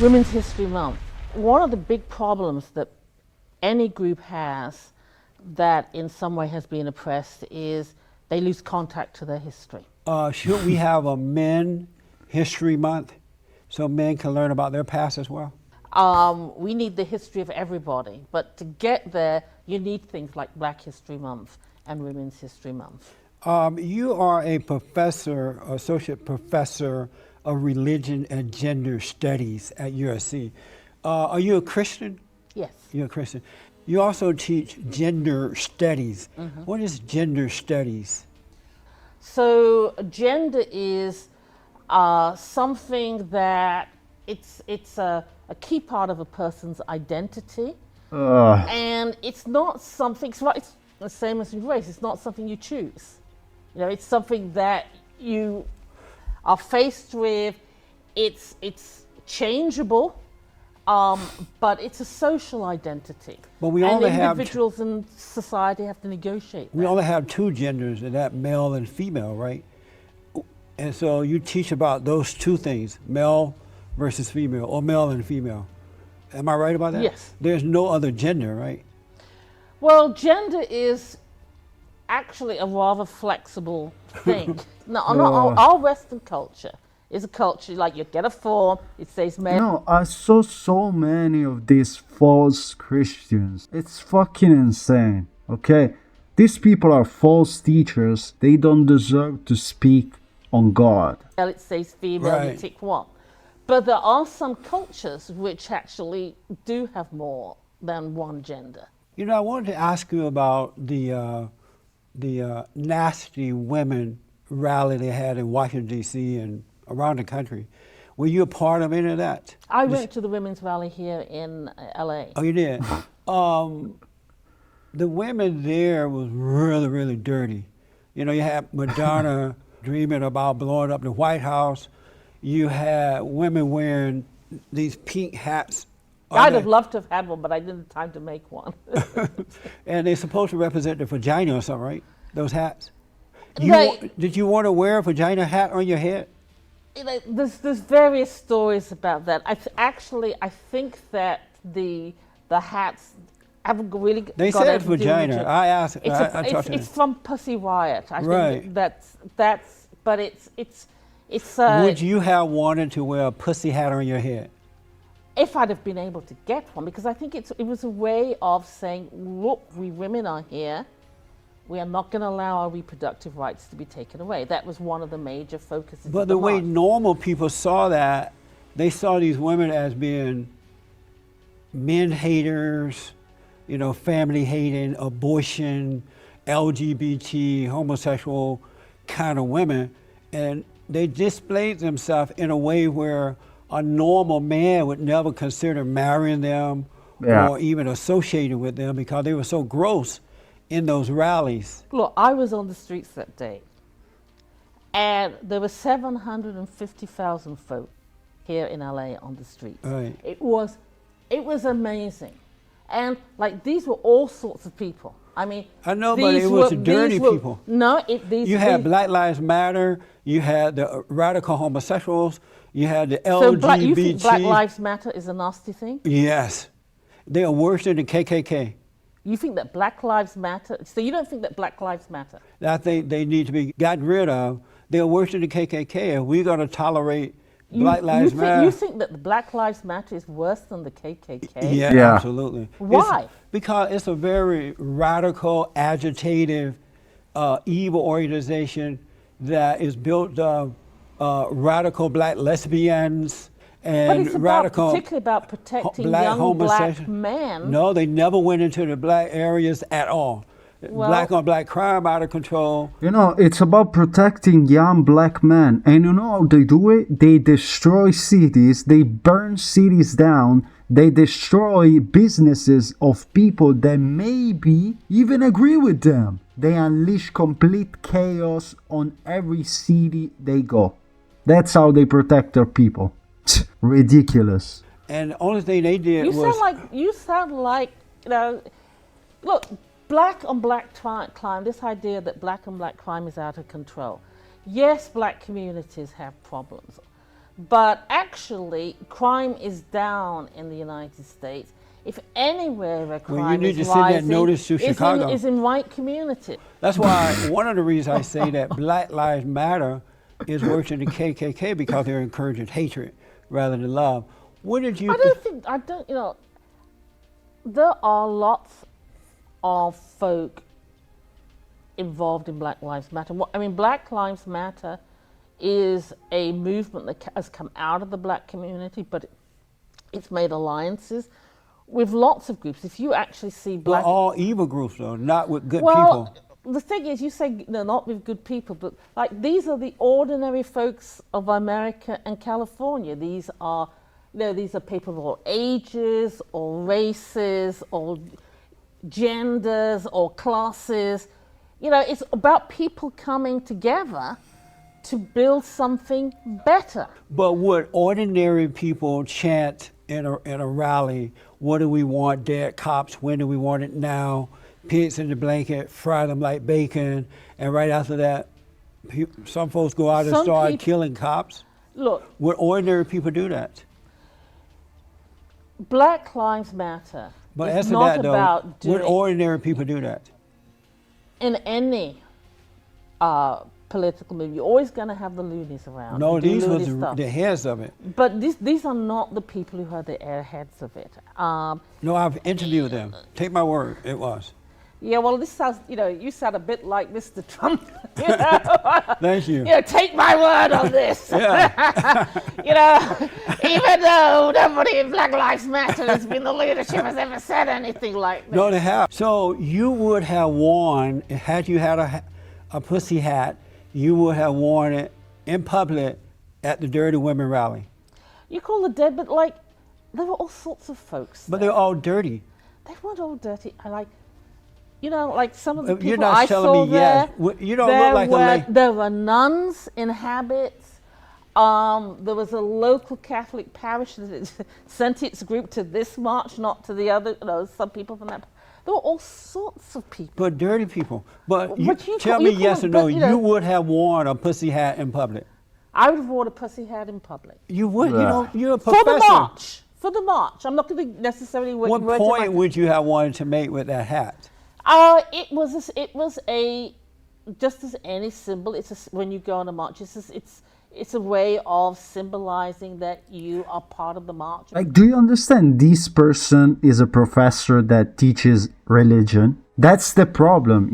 Women's History Month. One of the big problems that any group has that in some way has been oppressed is they lose contact to their history. Should we have a Men History Month so men can learn about their past as well? We need the history of everybody, but to get there, you need things like Black History Month and Women's History Month. You are a professor, associate professor of religion and gender studies at USC. Are you a Christian? Yes. You're a Christian. You also teach gender studies. Mm-hmm. What is gender studies? So gender is something that it's a key part of a person's identity, and it's not something. It's the same as with race. It's not something you choose. You know, it's something that you are faced with. It's changeable, but it's a social identity. But we only have individuals in society have to negotiate. We only have two genders, and that male and female, right? And so you teach about those two things, male versus female, or male and female. Am I right about that? Yes. There's no other gender, right? Well, gender is actually a rather flexible thing. Not our Western culture is a culture like you get a form, it says male. No, I saw so many of these false Christians. It's fucking insane, okay? These people are false teachers. They don't deserve to speak on God. It says female, Right. you tick one. But there are some cultures which actually do have more than one gender. You know, I wanted to ask you about the nasty women rally they had in Washington, D.C. and around the country. Were you a part of any of that? I went to the women's rally here in L.A. Oh, you did? The women there was really, really dirty. You know, you had Madonna dreaming about blowing up the White House. You had women wearing these pink hats. I'd have loved to have had one, but I didn't have time to make one. And they're supposed to represent the vagina or something, right? Those hats. Right. Did you want to wear a vagina hat on your head? You know, there's various stories about that. I think that the hats haven't really They got said anything to do with vagina. gender. I asked. I talked to them. It's from Pussy Riot. I Right. think but it's. Would you have wanted to wear a pussy hat on your head? If I'd have been able to get one, because I think it was a way of saying, look, we women are here. We are not going to allow our reproductive rights to be taken away. That was one of the major focuses. But of the way march. normal people saw that, they saw these women as being men haters, you know, family hating, abortion, LGBT, homosexual kind of women. And they displayed themselves in a way where a normal man would never consider marrying them or even associating with them because they were so gross in those rallies. Look, I was on the streets that day, and there were 750,000 folk here in LA on the streets. Right. It was amazing, and like these were all sorts of people. I mean, I know, but it was dirty people. No, you had Black Lives Matter. You had the radical homosexuals. You had the So LGBT. you think Black Lives Matter is a nasty thing? Yes, they are worse than the KKK. You think that Black Lives Matter? So you don't think that Black Lives Matter? I think they need to be gotten rid of. They are worse than the KKK, and we're going to tolerate Black Lives Matter. You think that the Black Lives Matter is worse than the KKK? Yeah, absolutely. Why? Because it's a very radical, agitative, evil organization that is built of radical black lesbians and but it's radical, particularly about protecting black young black men. No, they never went into the black areas at all. Well, black on black crime out of control. You know, it's about protecting young black men. And you know how they do it? They destroy cities, they burn cities down, they destroy businesses of people that maybe even agree with them. They unleash complete chaos on every city they go. That's how they protect their people. Ridiculous. And the only thing they did you was... sound like, you know, look, black on black crime, this idea that black on black crime is out of control. Yes, black communities have problems, But actually, crime is down in the United States. If anywhere where crime need is to send that rising, notice to Chicago. is in white community. That's why one of the reasons I say that Black Lives Matter is worse than the KKK, because they're encouraging hatred rather than love. What did you? There are lots of folk involved in Black Lives Matter. Black Lives Matter is a movement that has come out of the black community, but it's made alliances with lots of groups. If you actually see black... But all evil groups, though, not with good people. The thing is, you say they're not with good people, but like these are the ordinary folks of America and California. These are people of all ages, or races, or genders, or classes. It's about people coming together to build something better. But would ordinary people chant in a rally, what do we want? Dead cops, when do we want it now? Pigs in the blanket, fry them like bacon, and right after that, some folks go out and start killing cops? Look. Would ordinary people do that? Black Lives Matter but is answer not that, though, about doing... Would ordinary people do that? In any political movement, you're always going to have the loonies around. No, these were the heads of it. But these are not the people who are the heads of it. No, I've interviewed them. Take my word, it was. Yeah, well, this sounds, you sound a bit like Mr. Trump. Thank you. Take my word on this. Yeah. Even though nobody in Black Lives Matter has been the leadership has ever said anything like that. No, they have. So you would have worn, had you had a pussy hat, you would have worn it in public at the Dirty Women rally. You call the dead, but like, there were all sorts of folks. But they're all dirty. They weren't all dirty. Like some of the people You're not I telling saw me there, yes. You don't look like a lady. There were nuns in habits. There was a local Catholic parish that sent its group to this march, not to the other. Some people from that. There were all sorts of people. But dirty people. But tell me yes or no, you would have worn a pussy hat in public. I would have worn a pussy hat in public. You would? You're a professor. For the march. I'm not going to necessarily... What point would you have wanted to make with that hat? It was just as any symbol. When you go on a march, it's a way of symbolizing that you are part of the march. Like, do you understand? This person is a professor that teaches religion. That's the problem,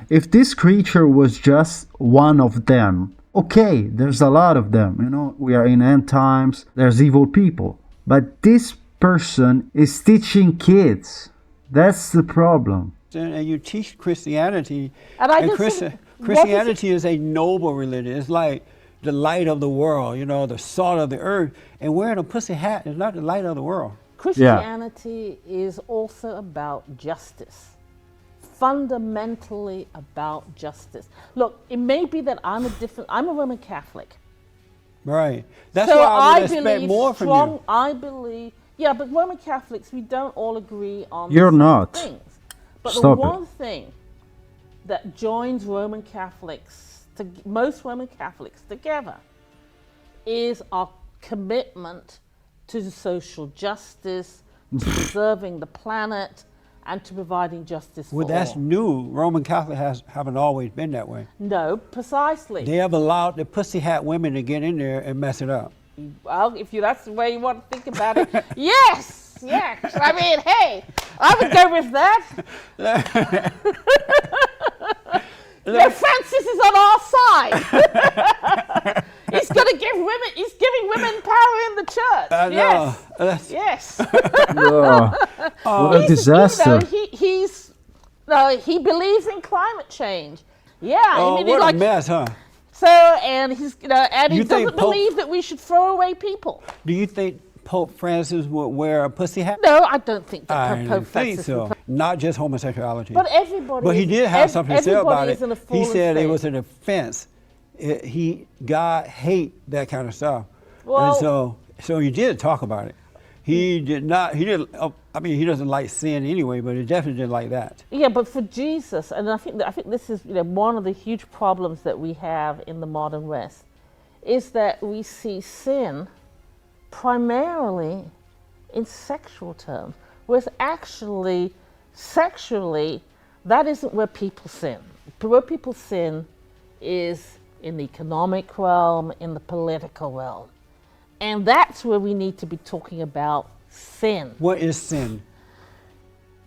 If this creature was just one of them, okay, there's a lot of them, We are in end times. There's evil people. But this person is teaching kids. That's the problem. And you teach Christianity, and Christianity is a noble religion. It's like the light of the world, the salt of the earth. And wearing a pussy hat is not the light of the world. Christianity is also about justice. Fundamentally about justice. Look, it may be that I'm a Roman Catholic. Right. That's why I would expect more from you. I believe, but Roman Catholics, we don't all agree on You're not. things. But Stop the one thing that joins most Roman Catholics together is our commitment to social justice, to preserving the planet, and to providing justice for all. Well, that's new. Roman Catholics haven't always been that way. No, precisely. They have allowed the pussy hat women to get in there and mess it up. Well, that's the way you want to think about it, yes. I mean, hey, I would go with that. Francis is on our side. He's giving women power in the church. Yes. What a disaster. He believes in climate change. Yeah. What a mess, huh? So, and he doesn't believe that we should throw away people. Do you think Pope Francis would wear a pussy hat? No, I don't think that Pope Francis would. Not just homosexuality. But everybody. But he did have something to say about it. He said faith. It was an offense. God hate that kind of stuff. Well, and so he did talk about it. He doesn't like sin anyway, but he definitely didn't like that. Yeah, but for Jesus, and I think this is one of the huge problems that we have in the modern West, is that we see sin primarily in sexual terms, whereas actually, sexually, that isn't where people sin. Where people sin is in the economic realm, in the political realm. And that's where we need to be talking about sin. What is sin?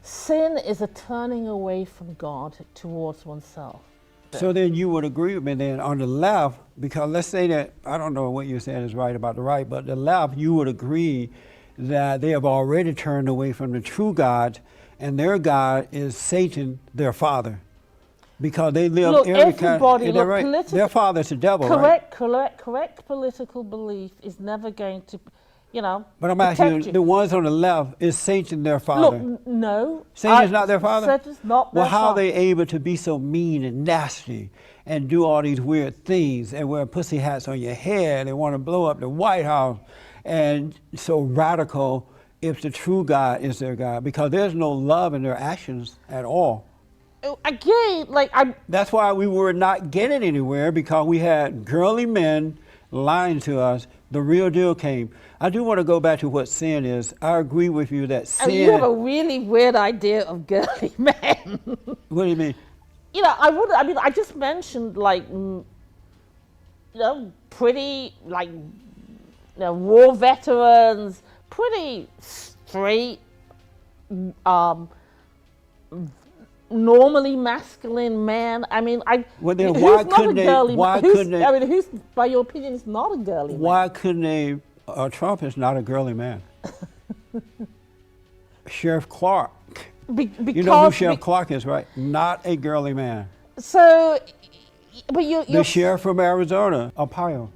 Sin is a turning away from God towards oneself. So then you would agree with me then on the left, because let's say that, I don't know what you're saying is right about the right, but the left, you would agree that they have already turned away from the true God, and their God is Satan, their father. Because they live Look, every kind everybody, of, look, right? Their father is the devil, right? Correct political belief is never going to, you know, But I'm asking you, the ones on the left, is Satan their father? Look, no. Satan's not their father? Satan's not their Well, how are father. they able to be so mean and nasty and do all these weird things and wear pussy hats on your head and want to blow up the White House and so radical if the true God is their God? Because there's no love in their actions at all. Again, like That's why we were not getting anywhere, because we had girly men lying to us. The real deal came. I do want to go back to what sin is. I agree with you that sin. I mean, you have a really weird idea of girly men. What do you mean? You know, I just mentioned like, you know, pretty like, you know, war veterans, pretty straight, normally masculine man. I mean, Well, then who's why not couldn't a they? girly Why man? couldn't they? I mean, who's, by your opinion, is not a girly man? Why couldn't they? Trump is not a girly man. Sheriff Clark. Because, You know who Sheriff Clark is, right? Not a girly man. So, but you're The sheriff from Arizona, Arpaio.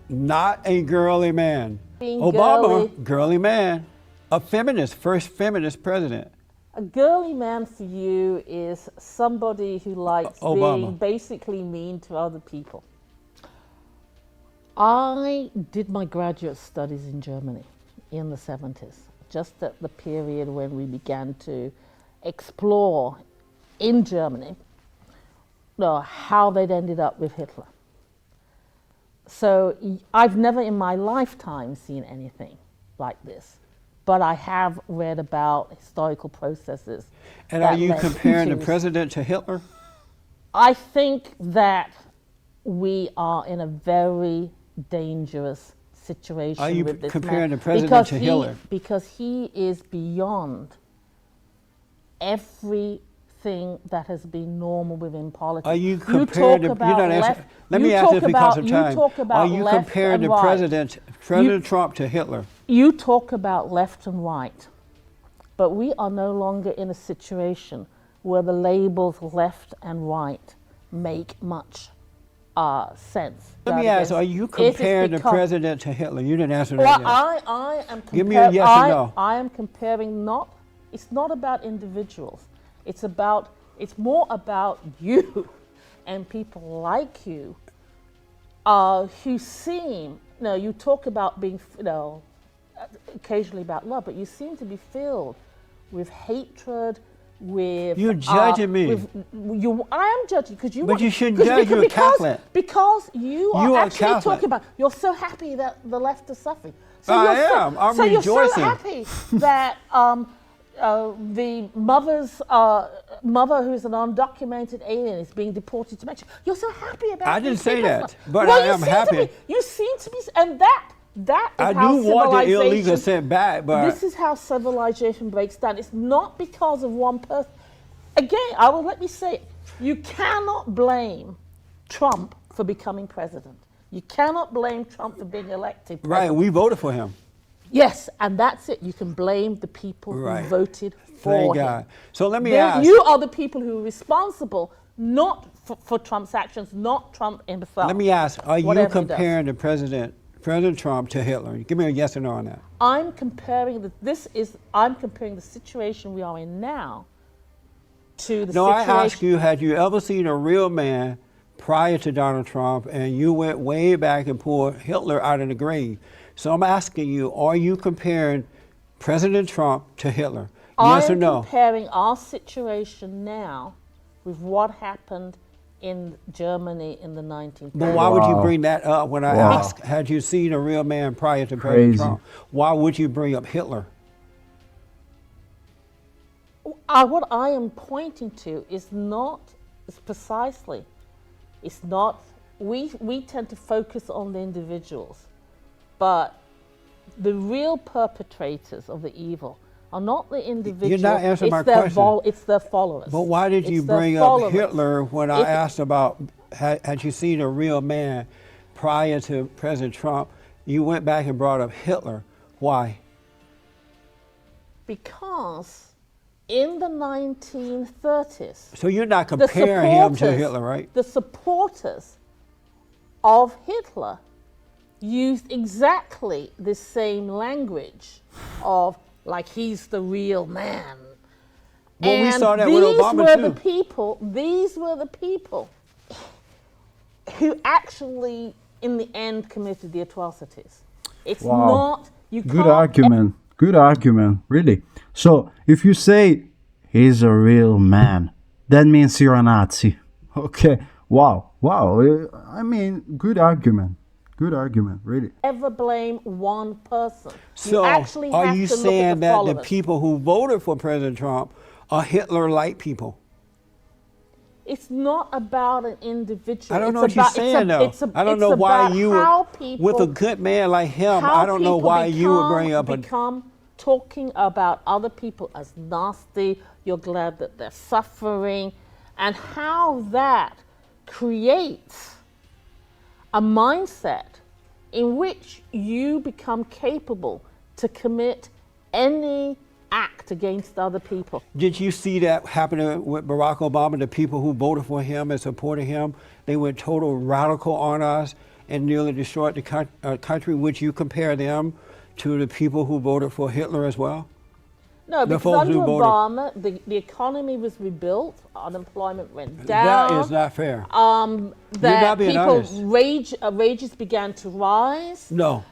Not a girly man. Being Obama, girly man. A feminist, first feminist president. a girly man for you is somebody who likes Obama. being basically mean to other people. I did my graduate studies in Germany in the 70s, just at the period when we began to explore in Germany how they'd ended up with Hitler. So I've never in my lifetime seen anything like this, but I have read about historical processes. And that are you led comparing the to- president to Hitler? I think that we are in a very dangerous situation Are you with this comparing man the president because to he, Hitler? Because he is beyond everything that has been normal within politics. Are you comparing the, you're not answering, let me ask this because of time. Are you comparing the President Trump to Hitler? You talk about left and right, but we are no longer in a situation where the labels left and right make much sense. Let me ask, are you comparing the president to Hitler? You didn't answer that Well, yet. I am comparing. Give me a yes or no. I am comparing it's not about individuals. It's more about you and people like you who seem, you talk about being, occasionally about love, but you seem to be filled with hatred, with... You're judging me. I am judging because you... But you shouldn't judge, you're a Catholic. Because you are actually talking about... You're so happy that the left is suffering. So I am. I'm rejoicing. You're so happy that the mother who's an undocumented alien is being deported to Mexico. You're so happy about I didn't say that, well, but I am happy. You seem to be, and that is I how do want the civilization- illegal sent back, but... This is how civilization breaks down. It's not because of one person. Again, let me say it. You cannot blame Trump for becoming president. You cannot blame Trump for being elected president. Right, we voted for him. Yes, and that's it. You can blame the people who voted for Thank him. God. So let me ask. You are the people who are responsible, not for Trump's actions, not Trump himself. Let me ask, are you whatever he comparing the President Trump to Hitler? Give me a yes or no on that. I'm comparing the situation we are in now to the situation. No, I ask you, had you ever seen a real man prior to Donald Trump and you went way back and pulled Hitler out of the grave? So I'm asking you, are you comparing President Trump to Hitler? Yes or no? I'm comparing our situation now with what happened in Germany in the 1930s. But why would you Wow. bring that up when I Wow. asked, had you seen a real man prior to President Crazy. Trump? Why would you bring up Hitler? What I am pointing to is not is precisely, it's not, we tend to focus on the individuals, but the real perpetrators of the evil are not the individuals. You're not answering my it's their question. It's their followers. But why did you It's their bring up followers. Hitler when I If- asked about, had you seen a real man prior to President Trump? You went back and brought up Hitler. Why? Because in the 1930s, So you're not the comparing him to supporters- Hitler, right? The supporters of Hitler used exactly the same language of, like, he's the real man. Well, we And saw that with Obama, these were the people who actually, in the end, committed the atrocities. It's Wow. not, you Good can't argument. Good argument, really. So, if you say he's a real man, that means you're a Nazi. Okay. Wow. Wow. I mean, good argument. Good argument, really. ever blame one person. So actually are have you to look at saying that the followers. people who voted for President Trump are Hitler-like people? It's not about an individual. I don't It's know what you're about- it's saying, a- though. it's a- I don't it's know why about you, how people, with a good man like him, how I don't know people why you would bring up become talking about other people as nasty. You're glad that they're suffering, and how that creates a mindset in which you become capable to commit any act against other people. Did you see that happening with Barack Obama? The people who voted for him and supported him, they went total radical on us and nearly destroyed the country. Would you compare them to the people who voted for Hitler as well? No, The because folks under who voted. Obama, the economy was rebuilt, unemployment went down. That is not fair. That not being honest. wages began to rise. No.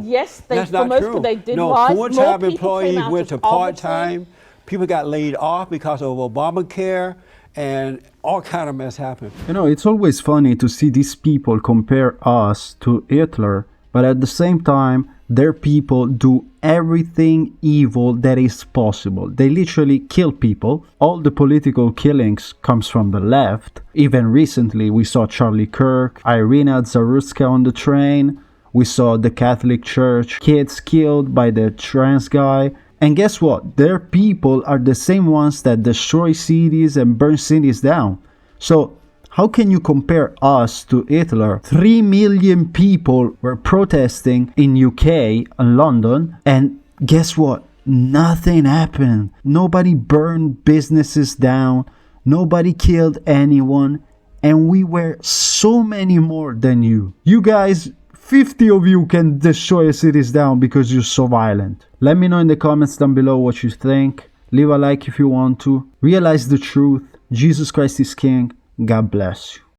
Yes, That's for not most true. people they did no, rise. More full-time people employees came out went of to poverty. part-time. People got laid off because of Obamacare, and all kind of mess happened. You know, it's always funny to see these people compare us to Hitler, but at the same time, their people do everything evil that is possible. They literally kill people. All the political killings comes from the left. Even recently, we saw Charlie Kirk, Irina Zaruska on the train. We saw the Catholic Church, kids killed by the trans guy. And guess what? Their people are the same ones that destroy cities and burn cities down. So, how can you compare us to Hitler? 3 million people were protesting in UK and London, and guess what? Nothing happened. Nobody burned businesses down. Nobody killed anyone. And we were so many more than you. You guys, 50 of you can destroy cities down because you're so violent. Let me know in the comments down below what you think. Leave a like if you want to. Realize the truth. Jesus Christ is King. God bless you.